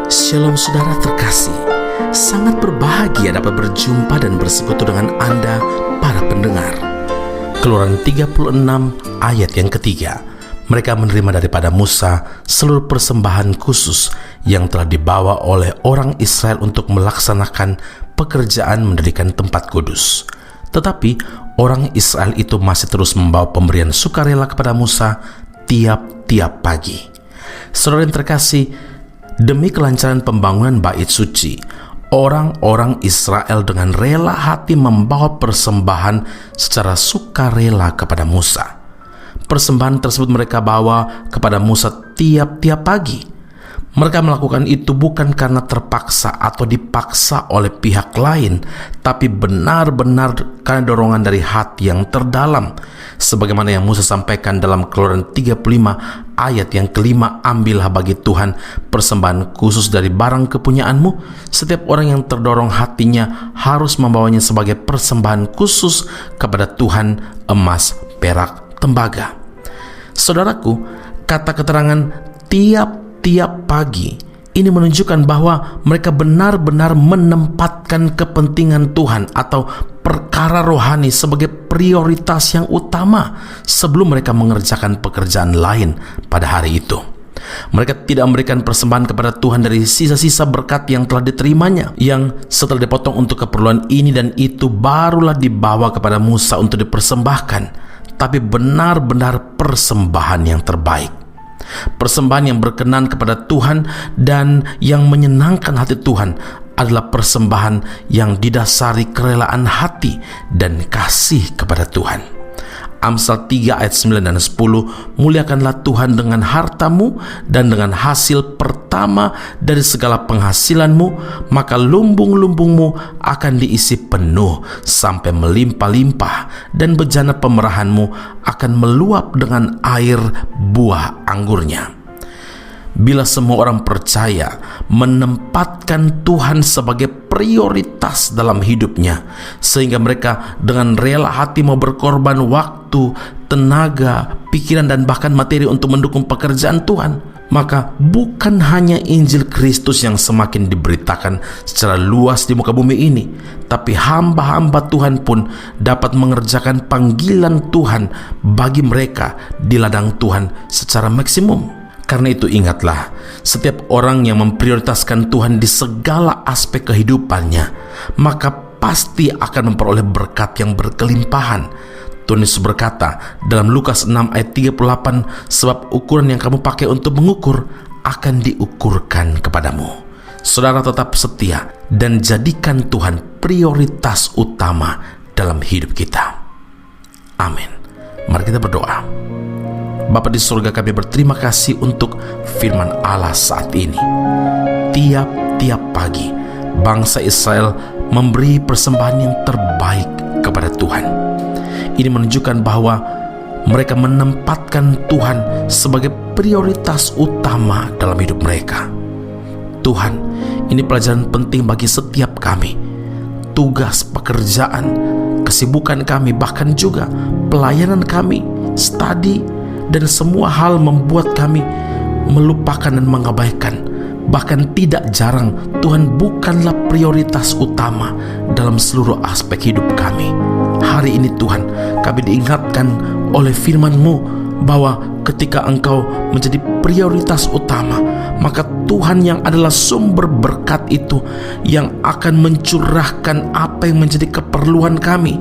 Shalom saudara terkasih, sangat berbahagia dapat berjumpa dan bersekutu dengan Anda para pendengar. Keluaran 36 ayat yang ketiga, mereka menerima daripada Musa seluruh persembahan khusus yang telah dibawa oleh orang Israel untuk melaksanakan pekerjaan mendirikan tempat kudus. Tetapi orang Israel itu masih terus membawa pemberian sukarela kepada Musa tiap-tiap pagi. Saudara yang terkasih, demi kelancaran pembangunan bait suci, orang-orang Israel dengan rela hati membawa persembahan secara sukarela kepada Musa. Persembahan tersebut mereka bawa kepada Musa tiap-tiap pagi. Mereka melakukan itu bukan karena terpaksa atau dipaksa oleh pihak lain, tapi benar-benar karena dorongan dari hati yang terdalam. Sebagaimana yang Musa sampaikan dalam Keluaran 35 ayat yang kelima, ambillah bagi Tuhan persembahan khusus dari barang kepunyaanmu. Setiap orang yang terdorong hatinya harus membawanya sebagai persembahan khusus kepada Tuhan, emas, perak, tembaga. Saudaraku, kata keterangan tiap pagi ini menunjukkan bahwa mereka benar-benar menempatkan kepentingan Tuhan atau perkara rohani sebagai prioritas yang utama sebelum mereka mengerjakan pekerjaan lain pada hari itu. Mereka tidak memberikan persembahan kepada Tuhan dari sisa-sisa berkat yang telah diterimanya, yang setelah dipotong untuk keperluan ini dan itu barulah dibawa kepada Musa untuk dipersembahkan, tapi benar-benar persembahan yang terbaik. Persembahan yang berkenan kepada Tuhan dan yang menyenangkan hati Tuhan adalah persembahan yang didasari kerelaan hati dan kasih kepada Tuhan. Amsal 3 ayat 9 dan 10, muliakanlah Tuhan dengan hartamu dan dengan hasil pertama dari segala penghasilanmu, maka lumbung-lumbungmu akan diisi penuh sampai melimpah-limpah, dan bejana pemerahanmu akan meluap dengan air buah anggurnya. Bila semua orang percaya menempatkan Tuhan sebagai prioritas dalam hidupnya, sehingga mereka dengan rela hati mau berkorban waktu, tenaga, pikiran, dan bahkan materi untuk mendukung pekerjaan Tuhan, maka bukan hanya Injil Kristus yang semakin diberitakan secara luas di muka bumi ini, tapi hamba-hamba Tuhan pun dapat mengerjakan panggilan Tuhan bagi mereka di ladang Tuhan secara maksimum. Karena itu ingatlah, setiap orang yang memprioritaskan Tuhan di segala aspek kehidupannya, maka pasti akan memperoleh berkat yang berkelimpahan. Tuhan Yesus berkata dalam Lukas 6 ayat 38, sebab ukuran yang kamu pakai untuk mengukur akan diukurkan kepadamu. Saudara tetap setia dan jadikan Tuhan prioritas utama dalam hidup kita. Amin. Mari kita berdoa. Bapa di surga, kami berterima kasih untuk firman Allah saat ini. Tiap-tiap pagi bangsa Israel memberi persembahan yang terbaik kepada Tuhan. Ini menunjukkan bahwa mereka menempatkan Tuhan sebagai prioritas utama dalam hidup mereka. Tuhan, ini pelajaran penting bagi setiap kami. Tugas, pekerjaan, kesibukan kami, bahkan juga pelayanan kami, studi, dan semua hal membuat kami melupakan dan mengabaikan. Bahkan tidak jarang Tuhan bukanlah prioritas utama dalam seluruh aspek hidup kami. Hari ini Tuhan, kami diingatkan oleh firman-Mu bahwa ketika Engkau menjadi prioritas utama, maka Tuhan yang adalah sumber berkat itu yang akan mencurahkan apa yang menjadi keperluan kami.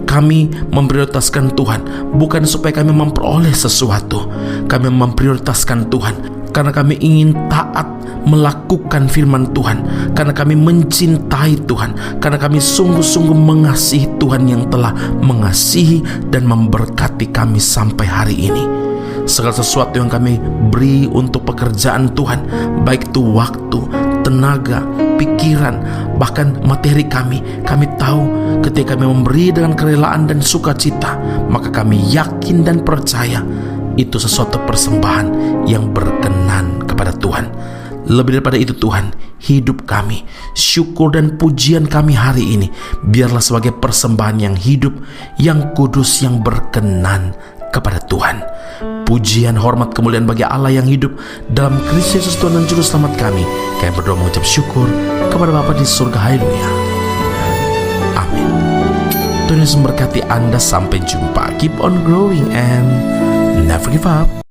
Kami memprioritaskan Tuhan bukan supaya kami memperoleh sesuatu. Kami memprioritaskan Tuhan karena kami ingin taat melakukan firman Tuhan, karena kami mencintai Tuhan, karena kami sungguh-sungguh mengasihi Tuhan yang telah mengasihi dan memberkati kami sampai hari ini. Segala sesuatu yang kami beri untuk pekerjaan Tuhan, baik itu waktu, tenaga, pikiran, bahkan materi kami tahu ketika kami memberi dengan kerelaan dan sukacita, maka kami yakin dan percaya itu sesuatu persembahan yang berkenan kepada Tuhan. Lebih daripada itu Tuhan, hidup kami, syukur dan pujian kami hari ini biarlah sebagai persembahan yang hidup, yang kudus, yang berkenan kepada Tuhan. Pujian, hormat, kemuliaan bagi Allah yang hidup dalam Kristus Yesus Tuhan dan Juru Selamat kami. Kami berdoa mengucap syukur kepada Bapa di surga. Haleluya. Amin. Tuhan Yesus memberkati Anda. Sampai jumpa. Keep on growing and never give up.